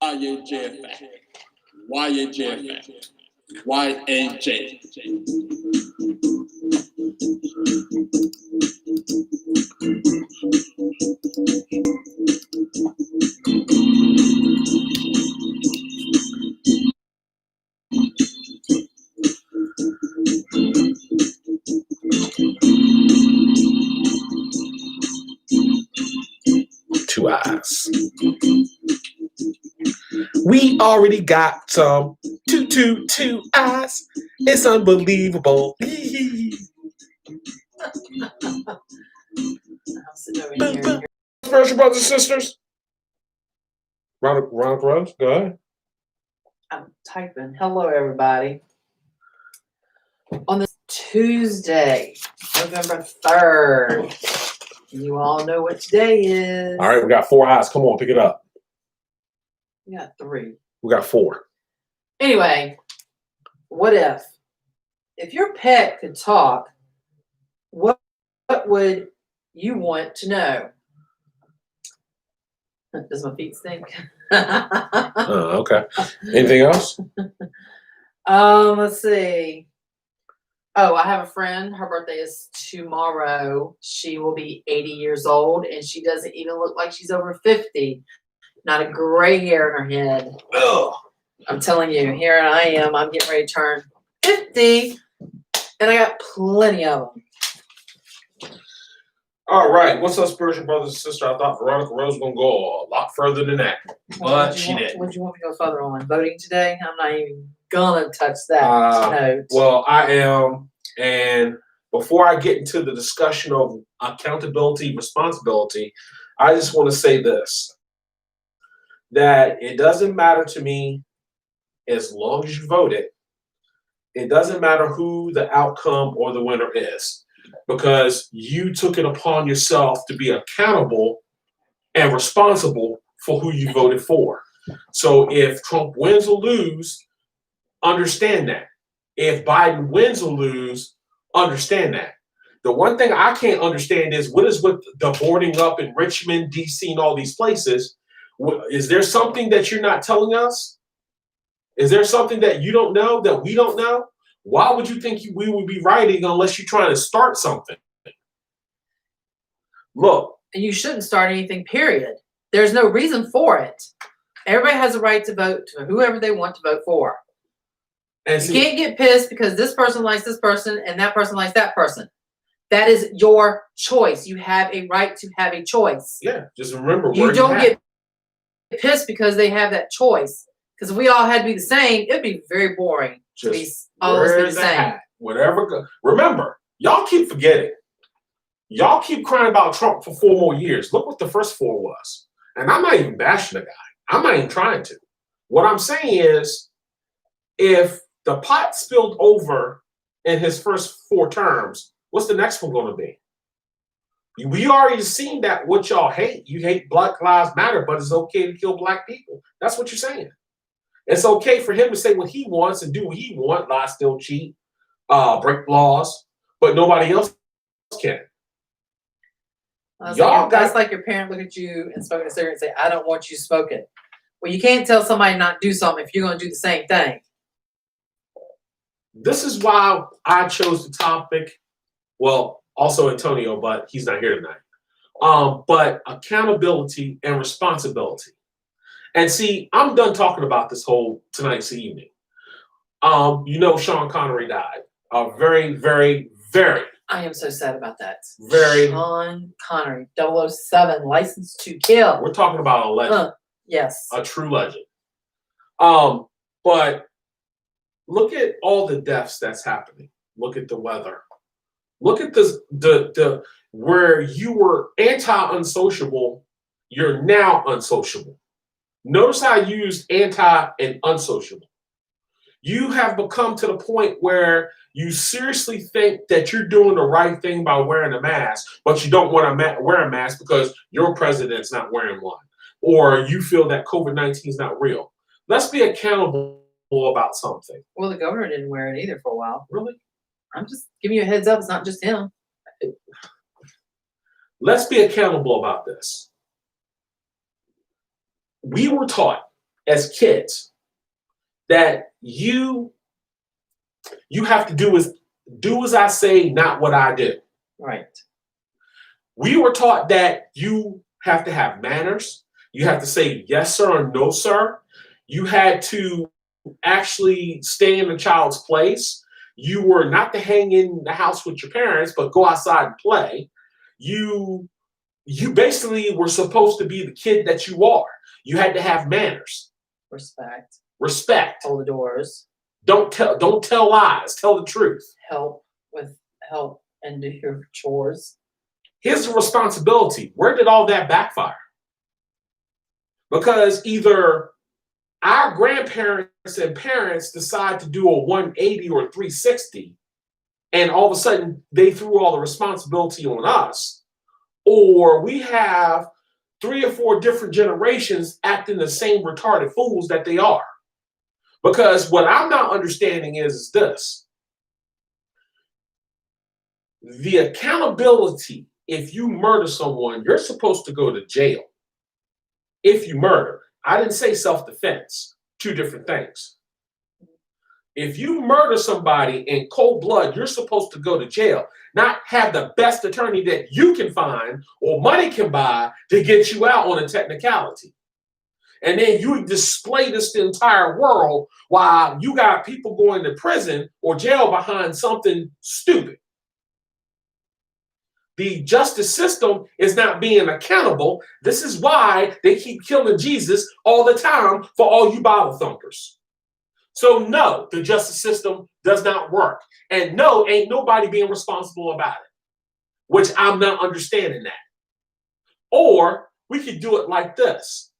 YAJFF. YAJFF. YAJ. 2 eyes. We already got some two eyes. It's unbelievable. Spiritual brothers and sisters. Round of applause. Go ahead. I'm typing. Hello, everybody. On this Tuesday, November 3rd, you all know what today is. All right, we got 4 eyes. Come on, pick it up. We got 3. We got 4. Anyway, what if your pet could talk, what would you want to know? Does my feet stink? Okay. Anything else? Let's see. Oh, I have a friend. Her birthday is tomorrow. She will be 80 years old, and she doesn't even look like she's over 50. Not a gray hair in her head. Ugh. I'm telling you, here I am. I'm getting ready to turn 50, and I got plenty of them. All right. What's up, spiritual brothers and sisters? I thought Veronica Rose was going to go a lot further than that, but she didn't. What do you want me to go further on? Voting today? I'm not even going to touch that note. Well, I am. And before I get into the discussion of accountability, responsibility, I just want to say this, that it doesn't matter to me as long as you voted. It doesn't matter who the outcome or the winner is, because you took it upon yourself to be accountable and responsible for who you voted for. So if Trump wins or lose, understand that. If Biden wins or lose, understand that. The one thing I can't understand is what is with the boarding up in Richmond, D.C., and all these places. Is there something that you're not telling us? Is there something that you don't know, that we don't know? Why would you think we would be writing unless you're trying to start something? Look. And you shouldn't start anything, period. There's no reason for it. Everybody has a right to vote to whoever they want to vote for. And you can't get pissed because this person likes this person and that person likes that person. That is your choice. You have a right to have a choice. Yeah, just remember. You don't get pissed because they have that choice. Because if we all had to be the same, it'd be very boring. Just always be the same. Whatever. Remember, y'all keep forgetting. Y'all keep crying about Trump for 4 more years. Look what the first 4 was. And I'm not even bashing the guy. I'm not even trying to. What I'm saying is, if the pot spilled over in his first 4 terms, what's the next one going to be? We already seen that what y'all hate. You hate Black Lives Matter, but it's okay to kill black people. That's what you're saying. It's okay for him to say what he wants and do what he wants, lie, steal, cheat, break laws, but nobody else can. That's like your parent look at you and smoking a cigarette and say, I don't want you smoking. Well, you can't tell somebody not to do something if you're going to do the same thing. This is why I chose the topic. Well, also Antonio, but he's not here tonight. But accountability and responsibility. And see, I'm done talking about this whole tonight's evening. Sean Connery died. Very, very, very. I am so sad about that. Very. Sean Connery, 007, License to Kill. We're talking about a legend. Yes. A true legend. But look at all the deaths that's happening. Look at the weather. Look at this, the where you were anti-unsociable, you're now unsociable. Notice how I used anti and unsociable. You have become to the point where you seriously think that you're doing the right thing by wearing a mask, but you don't want to wear a mask because your president's not wearing one, or you feel that COVID-19 is not real. Let's be accountable about something. Well, the governor didn't wear it either for a while. Really? I'm just giving you a heads up. It's not just him. Let's be accountable about this. We were taught as kids that you have to do as I say, not what I do. Right. We were taught that you have to have manners. You have to say yes, sir, or no, sir. You had to actually stay in the child's place. You were not to hang in the house with your parents, but go outside and play. You basically were supposed to be the kid that you are. You had to have manners. Respect. Hold the doors. Don't tell lies. Tell the truth. Help and do your chores. Here's the responsibility. Where did all that backfire? Because either our grandparents and parents decide to do a 180 or 360, and all of a sudden they threw all the responsibility on us, or we have 3 or 4 different generations acting the same retarded fools that they are. Because what I'm not understanding is this. The accountability, if you murder someone, you're supposed to go to jail. If you murder. I didn't say self-defense. 2 different things. If you murder somebody in cold blood, you're supposed to go to jail, not have the best attorney that you can find or money can buy to get you out on a technicality. And then you display this to the entire world while you got people going to prison or jail behind something stupid. The justice system is not being accountable. This is why they keep killing Jesus all the time for all you Bible thumpers. So no, the justice system does not work. And no, ain't nobody being responsible about it, which I'm not understanding that. Or we could do it like this.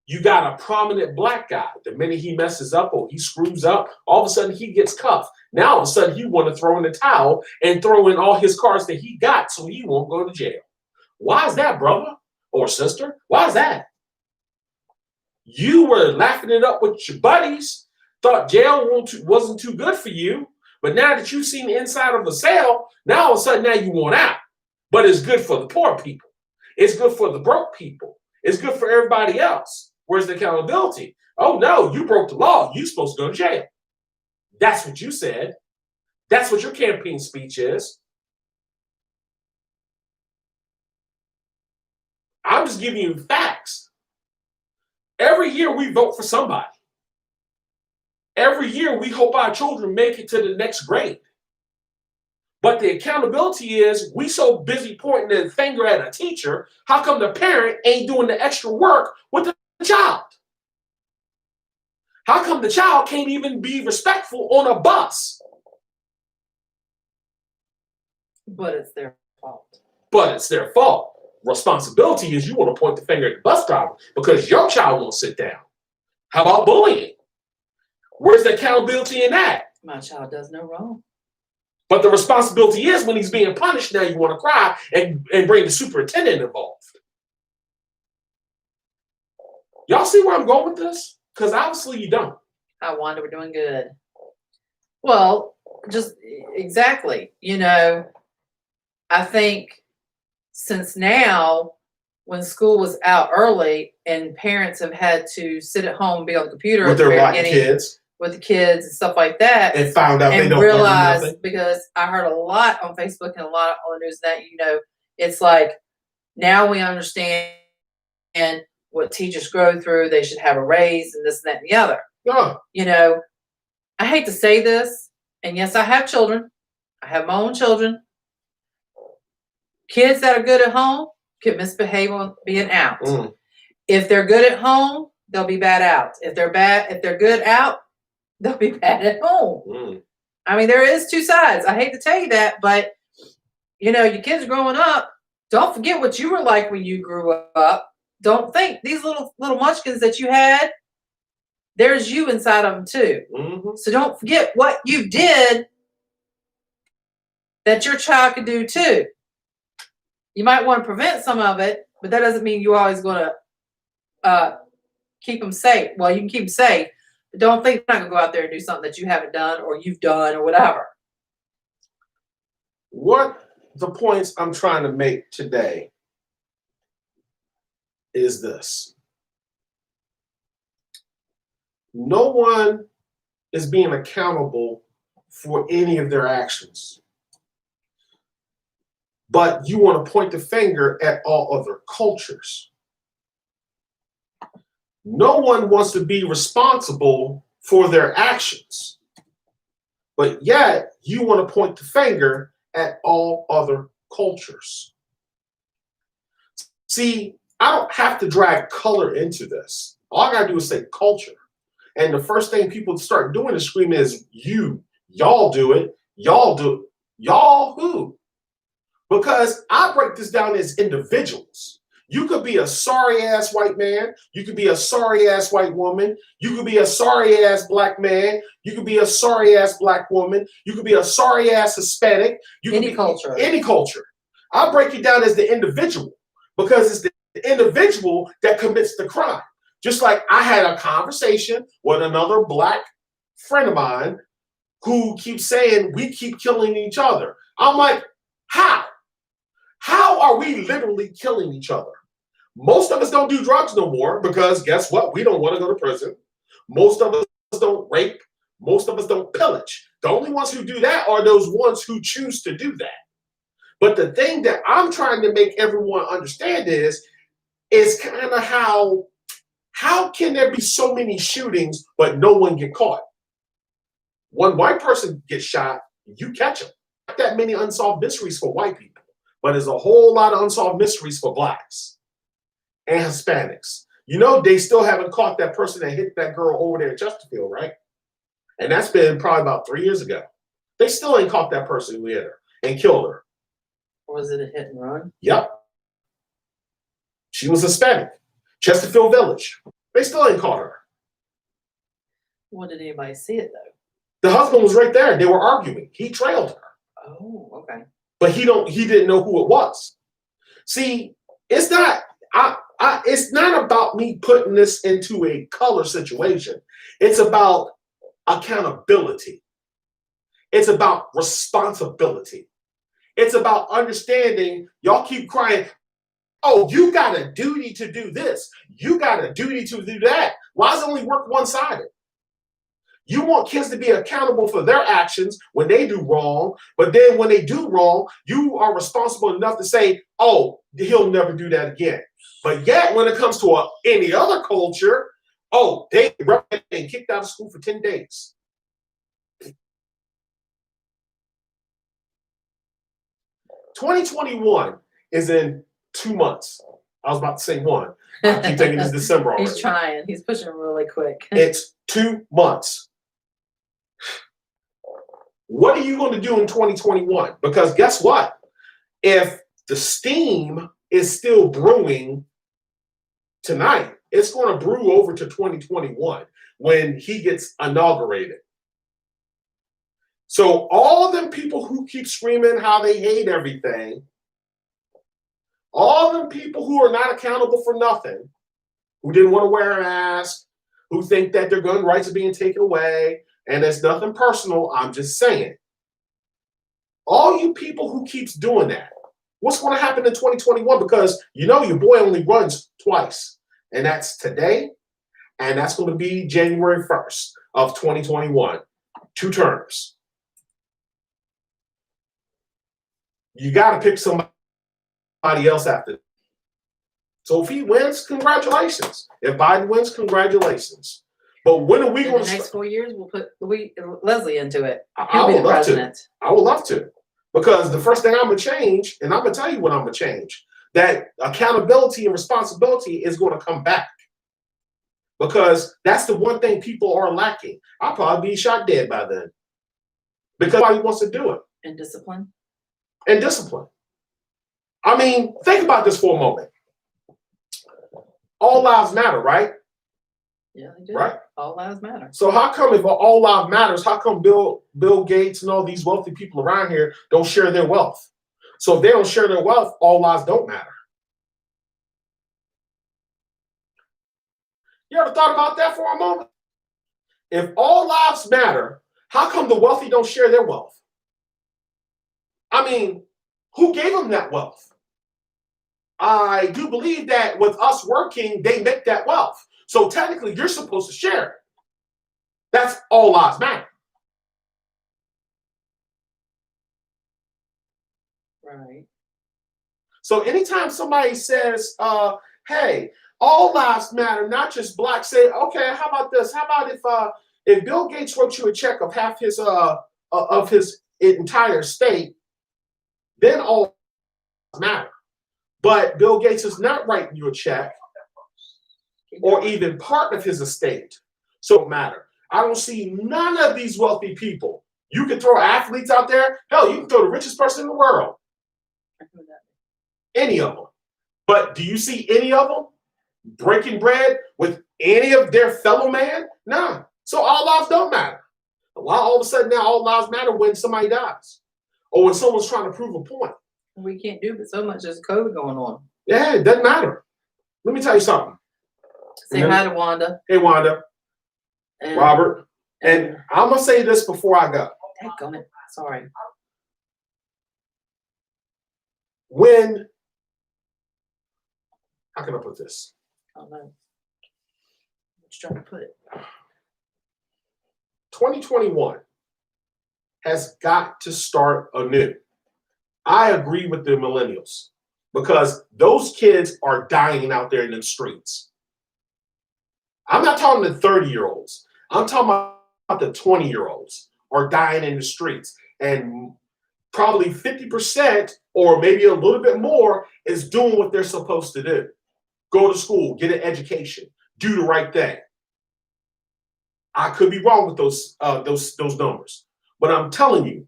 You got a prominent black guy. The minute he messes up or he screws up, all of a sudden he gets cuffed. Now all of a sudden he want to throw in the towel and throw in all his cards that he got so he won't go to jail. Why is that, brother or sister? Why is that? You were laughing it up with your buddies, thought jail wasn't too good for you, but now that you've seen the inside of a cell, now all of a sudden now you want out. But it's good for the poor people. It's good for the broke people. It's good for everybody else. Where's the accountability? Oh no, you broke the law. You're supposed to go to jail. That's what you said. That's what your campaign speech is. I'm just giving you facts. Every year we vote for somebody. Every year we hope our children make it to the next grade. But the accountability is we so busy pointing the finger at a teacher, how come the parent ain't doing the extra work with the child? How come the child can't even be respectful on a bus? But it's their fault. But it's their fault. Responsibility is you want to point the finger at the bus driver because your child won't sit down. How about bullying? Where's the accountability in that? My child does no wrong. But the responsibility is when he's being punished, now you want to cry and bring the superintendent involved. Y'all see where I'm going with this? Because obviously you don't. I wonder we're doing good. Well, just exactly. You know, I think since now, when school was out early and parents have had to sit at home and be on the computer With their rotten kids. With the kids and stuff like that. And found out they don't realize, nothing. Because I heard a lot on Facebook and a lot on the news that, you know, it's like now we understand what teachers go through. They should have a raise and this and that and the other. Oh. You know, I hate to say this, and yes, I have children. I have my own children. Kids that are good at home can misbehave on being out. If they're good at home, they'll be bad out. If they're good out, they'll be bad at home. I mean, there is 2 sides. I hate to tell you that, but you know, your kids growing up, don't forget what you were like when you grew up. Don't think these little munchkins that you had, there's you inside of them too. So don't forget what you did that your child could do too. You might want to prevent some of it, but that doesn't mean you're always going to keep them safe. Well, you can keep them safe, but don't think you're not going to go out there and do something that you haven't done or you've done or whatever. What the points I'm trying to make today is this. no one is being accountable for any of their actions. But you want to point the finger at all other cultures. No one wants to be responsible for their actions. But yet, you want to point the finger at all other cultures. See, I don't have to drag color into this. All I gotta do is say culture. And the first thing people start doing is screaming is y'all do it, y'all do it. Y'all who? Because I break this down as individuals. You could be a sorry ass white man. You could be a sorry ass white woman. You could be a sorry ass black man. You could be a sorry ass black woman. You could be a sorry ass Hispanic. You could Any be culture. Any culture. I break it down as the individual because it's the individual that commits the crime. Just like I had a conversation with another black friend of mine who keeps saying we keep killing each other. I'm like, how? How are we literally killing each other? Most of us don't do drugs no more because guess what? We don't want to go to prison. Most of us don't rape. Most of us don't pillage. The only ones who do that are those ones who choose to do that. But the thing that I'm trying to make everyone understand is kind of how can there be so many shootings but no one get caught? One white person gets shot, you catch him. Not that many unsolved mysteries for white people. But there's a whole lot of unsolved mysteries for blacks and Hispanics. You know, they still haven't caught that person that hit that girl over there in Chesterfield, right? And that's been probably about 3 years ago. They still ain't caught that person who hit her and killed her. Was it a hit and run? Yep. She was Hispanic. Chesterfield Village. They still ain't caught her. Well, did anybody see it though? The husband was right there. They were arguing. He trailed her. Oh, okay. But he didn't know who it was. See, it's not about me putting this into a color situation. It's about accountability. It's about responsibility. It's about understanding. Y'all keep crying, oh, you got a duty to do this. You got a duty to do that. Why does it only work one-sided? You want kids to be accountable for their actions when they do wrong, but then when they do wrong, you are responsible enough to say, oh, he'll never do that again. But yet, when it comes to any other culture, oh, they and kicked out of school for 10 days. (2021) is in 2 months. I was about to say one. I keep thinking it's December already. He's trying. He's pushing really quick. It's 2 months. What are you going to do in 2021? Because guess what? If the steam is still brewing tonight, it's going to brew over to 2021 when he gets inaugurated. So all them people who keep screaming how they hate everything, all them people who are not accountable for nothing, who didn't want to wear a mask, who think that their gun rights are being taken away, and it's nothing personal, I'm just saying. All you people who keeps doing that, what's going to happen in 2021? Because you know your boy only runs twice, and that's today, and that's going to be January 1st of 2021. 2 terms. You got to pick somebody else after. So if he wins, congratulations. If Biden wins, congratulations. But when are we In going the to next 4 years, we'll put Leslie into it. I He'll be would the love president. to. I would love to. Because the first thing I'm going to change, and I'm going to tell you what I'm going to change, that accountability and responsibility is going to come back. Because that's the one thing people are lacking. I'll probably be shot dead by then. Because nobody wants to do it. And discipline. And discipline. I mean, think about this for a moment. All lives matter, right? Yeah, they do. Right. All lives matter. So how come if all lives matters, how come Bill Gates and all these wealthy people around here don't share their wealth? So if they don't share their wealth, all lives don't matter. You ever thought about that for a moment? If all lives matter, how come the wealthy don't share their wealth? I mean, who gave them that wealth? I do believe that with us working, they make that wealth. So technically, you're supposed to share it. That's all lives matter. Right. So anytime somebody says, hey, all lives matter, not just black, say, okay, how about this? How about if Bill Gates wrote you a check of half of his entire estate, then all lives matter. But Bill Gates is not writing you a check or even part of his estate. So it don't matter. I don't see none of these wealthy people. You can throw athletes out there. Hell, you can throw the richest person in the world. Any of them. But do you see any of them breaking bread with any of their fellow man? Nah. So all lives don't matter. Why all of a sudden now all lives matter when somebody dies or when someone's trying to prove a point? We can't do but so much. There's COVID going on. Yeah, it doesn't matter. Let me tell you something. Say hi to Wanda. Hey, Wanda, And, Robert, and I'm going to say this before I go. Dadgummit. Sorry. When, how can I put this? I don't know. I'm just trying to put it. 2021 has got to start anew. I agree with the millennials because those kids are dying out there in the streets. I'm not talking the 30-year-olds. I'm talking about the 20-year-olds are dying in the streets. And probably 50% or maybe a little bit more is doing what they're supposed to do. Go to school, get an education, do the right thing. I could be wrong with those numbers, but I'm telling you,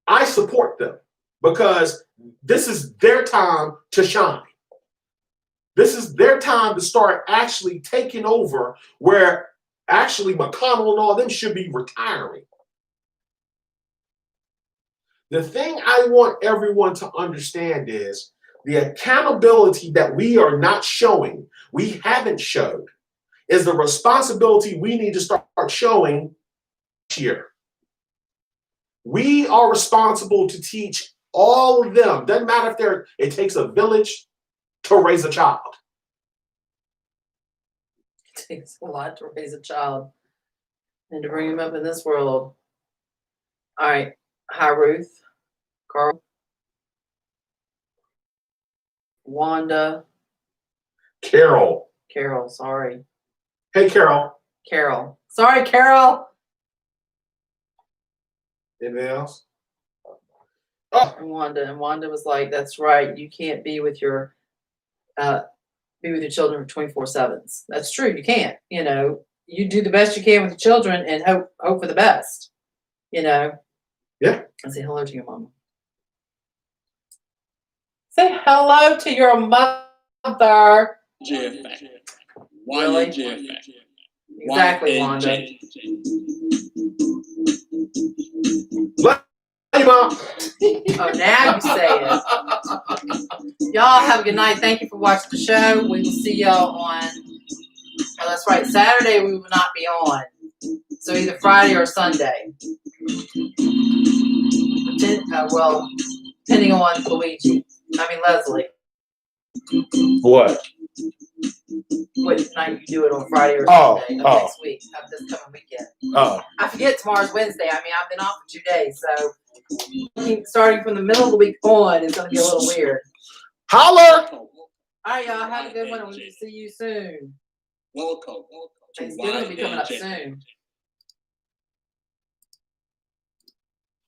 I support them because this is their time to shine. This is their time to start actually taking over where actually McConnell and all them should be retiring. The thing I want everyone to understand is the accountability that we are not showing, we haven't showed, is the responsibility we need to start showing here. We are responsible to teach all of them. Doesn't matter if it takes a village to raise a child. It takes a lot to raise a child and to bring him up in this world. All right. Hi, Ruth. Carl. Wanda. Carol. Carol, sorry. Hey, Carol. Carol. Sorry, Carol. Anything else? And Wanda was like, "That's right. You can't be with your children for 24/7s. That's true. You can't. You know, you do the best you can with the children and hope for the best. You know." Yeah. And say hello to your mama. Say hello to your mother. JFK. Why Really? JFK? Exactly, Wanda. Hey, Mom. Oh, now you say it. Y'all have a good night. Thank you for watching the show. We will see y'all on, oh, that's right, Saturday we will not be on. So either Friday or Sunday. Well, depending on Leslie. What? What night you do it on Friday or Sunday of next week, of this coming weekend. Oh. I forget tomorrow's Wednesday. I mean, I've been off for 2 days, so starting from the middle of the week on, it's going to be a little weird. Holler! All right, y'all. Have a good one. We'll see you soon. Welcome. Thanksgiving will be coming up soon.